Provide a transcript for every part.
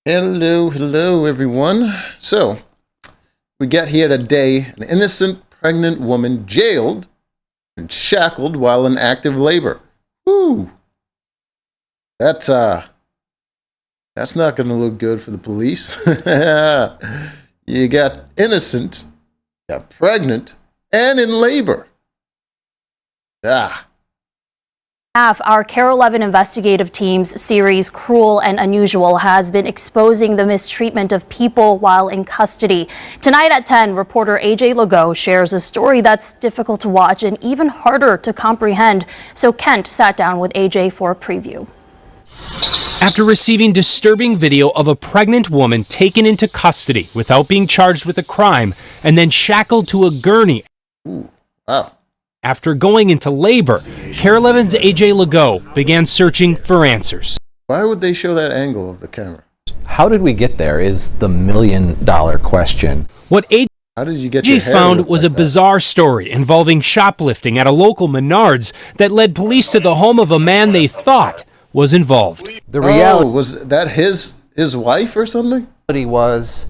Hello, everyone. So, we get here today, an innocent pregnant woman jailed and shackled while in active labor. Woo! That's not going to look good for the police. You got innocent, you got pregnant, and in labor. Our KARE 11 investigative team's series Cruel and Unusual has been exposing the mistreatment of people while in custody. Tonight at 10, reporter AJ Legault shares a story that's difficult to watch and even harder to comprehend. So Kent sat down with AJ for a preview. After receiving disturbing video of a pregnant woman taken into custody without being charged with a crime and then shackled to a gurney. Ooh, wow. After going into labor, KARE 11's AJ Legault began searching for answers. Why would they show that angle of the camera? How did we get there is the million-dollar question. What How did you get your AJ hair found look was like a bizarre story involving shoplifting at a local Menards that led police to the home of a man they thought was involved. The reality was that his wife or something? was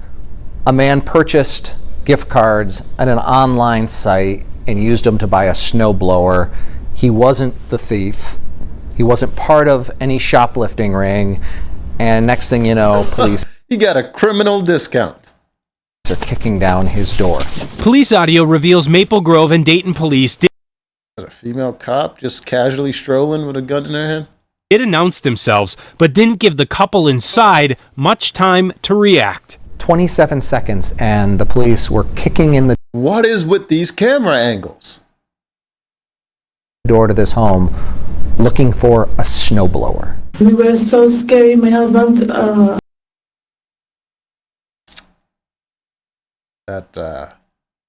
a man purchased gift cards at an online site and used them to buy a snowblower. He wasn't the thief. He wasn't part of any shoplifting ring. And next thing you know, police He got a criminal discount. are kicking down his door. Police audio reveals Maple Grove and Dayton police did A female cop just casually strolling with a gun in her hand? announce themselves, but didn't give the couple inside much time to react. 27 seconds and the police were kicking in the What is with these camera angles? door to this home looking for a snowblower. We were so scared. My husband That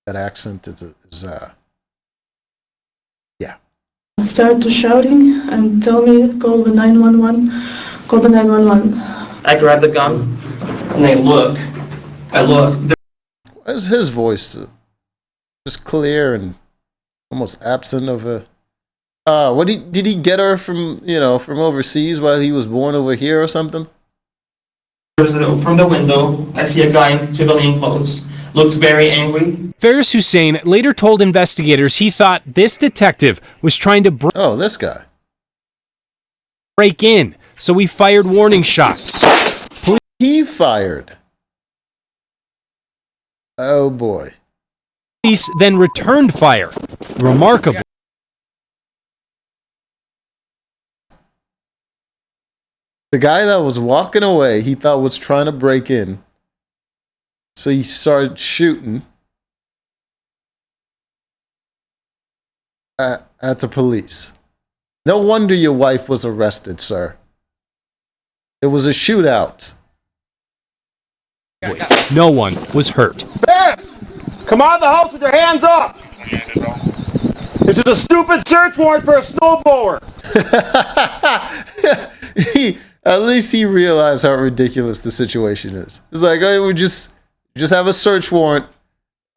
accent is yeah. started shouting and tell me call the 911. Call the 911. I grabbed the gun and I look. Why is his voice just clear and almost absent of a... did he get her from overseas while he was born over here or something? From the window, I see a guy in civilian clothes. Looks very angry. Faris Hussein later told investigators he thought this detective was trying to Oh, this guy. break in, so he fired warning shots. He fired. Oh boy. Police then returned fire. Remarkably, The guy that was walking away, he thought was trying to break in. So he started shooting at the police. No wonder your wife was arrested, sir. It was a shootout. no one was hurt. Ferris, come out of the house with your hands up. This is a stupid search warrant for a snowblower. At least he realized how ridiculous the situation is. It's like, oh, we just have a search warrant.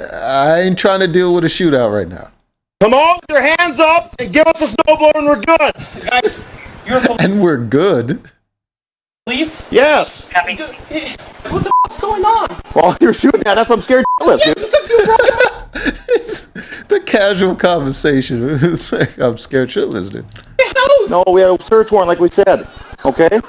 I ain't trying to deal with a shootout right now. Come on with your hands up and give us a snowblower and we're good. You're a And we're good. police? Yes. What the f***'s going on? Well, you're shooting at us. I'm scared shitless, dude. Because you broke him It's the casual conversation. It's like, I'm scared shitless, dude. house. No, we had a search warrant like we said. Okay?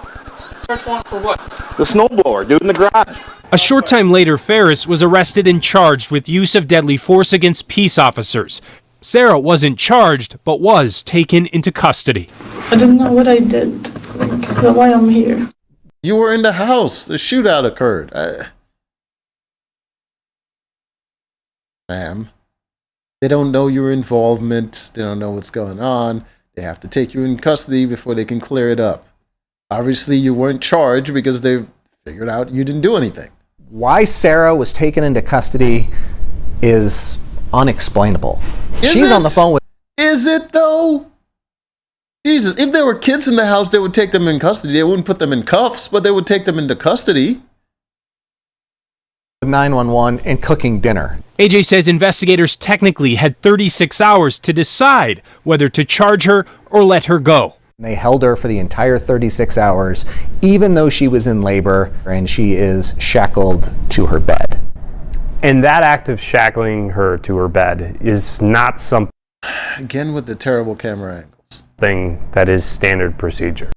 Search warrant for what? The snowblower, dude, in the garage. A short time later, Faris was arrested and charged with use of deadly force against peace officers. Sarah wasn't charged, but was taken into custody. I don't know what I did. Like why I'm here. You were in the house. The shootout occurred. Ma'am, they don't know your involvement. They don't know what's going on. They have to take you in custody before they can clear it up. Obviously, you weren't charged because they figured out you didn't do anything. Why Sarah was taken into custody is unexplainable. She's on the phone with Is it though? Jesus, if there were kids in the house, they would take them in custody. They wouldn't put them in cuffs, but they would take them into custody. 911 and cooking dinner. AJ says investigators technically had 36 hours to decide whether to charge her or let her go. They held her for the entire 36 hours, even though she was in labor, and she is shackled to her bed. And that act of shackling her to her bed is not something Again with the terrible camera angles. that is standard procedure.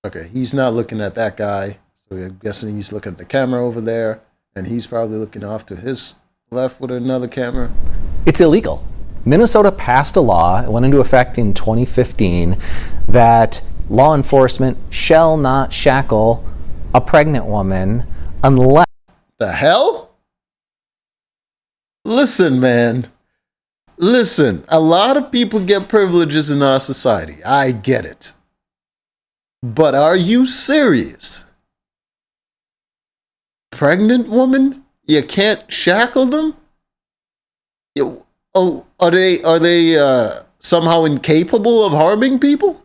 Okay, he's not looking at that guy, so I'm guessing he's looking at the camera over there, and he's probably looking off to his left with another camera. It's illegal. Minnesota passed a law, it went into effect in 2015, that law enforcement shall not shackle a pregnant woman unless... The hell? Listen, man. Listen, a lot of people get privileges in our society. I get it. But are you serious? Pregnant woman? You can't shackle them? Are they somehow incapable of harming people?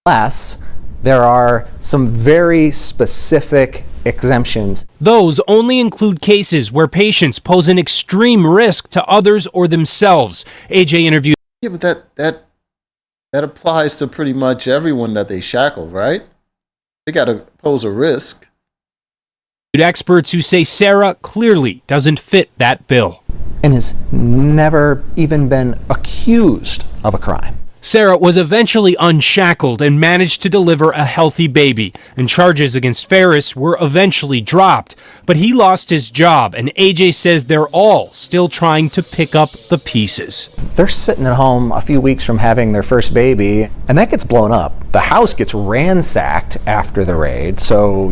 Unless there are some very specific exemptions. Those only include cases where patients pose an extreme risk to others or themselves. AJ interviewed. Yeah, but that applies to pretty much everyone that they shackle, right? They got to pose a risk. Experts who say Sarah clearly doesn't fit that bill. And has never even been accused of a crime. Sarah was eventually unshackled and managed to deliver a healthy baby, and charges against Ferris were eventually dropped. But he lost his job, and AJ says they're all still trying to pick up the pieces. They're sitting at home a few weeks from having their first baby, and that gets blown up. The house gets ransacked after the raid, so,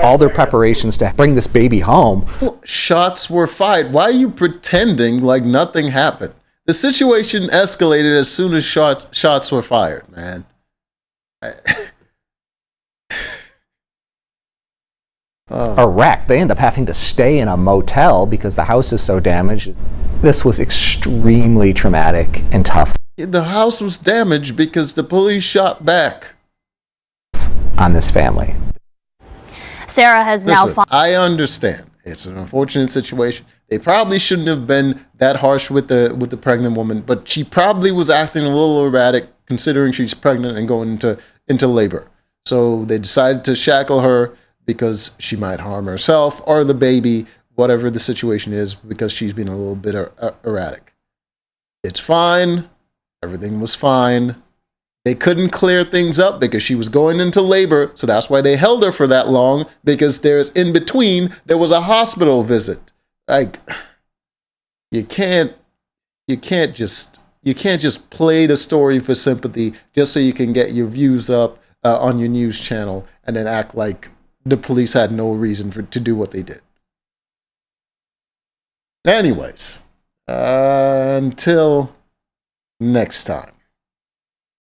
all their preparations to bring this baby home. Shots were fired. Why are you pretending like nothing happened? The situation escalated as soon as shots were fired, man. A wreck. They end up having to stay in a motel because the house is so damaged. This was extremely traumatic and tough. The house was damaged because the police shot back On this family. Sarah has Listen, now... I understand. It's an unfortunate situation. They probably shouldn't have been that harsh with the pregnant woman, but she probably was acting a little erratic considering she's pregnant and going into labor. So they decided to shackle her because she might harm herself or the baby, whatever the situation is, because she's been a little bit erratic. It's fine. Everything was fine. They couldn't clear things up because she was going into labor, so that's why they held her for that long, because in between there was a hospital visit. Like, you can't just play the story for sympathy just so you can get your views up on your news channel and then act like the police had no reason to do what they did. Anyways, until next time.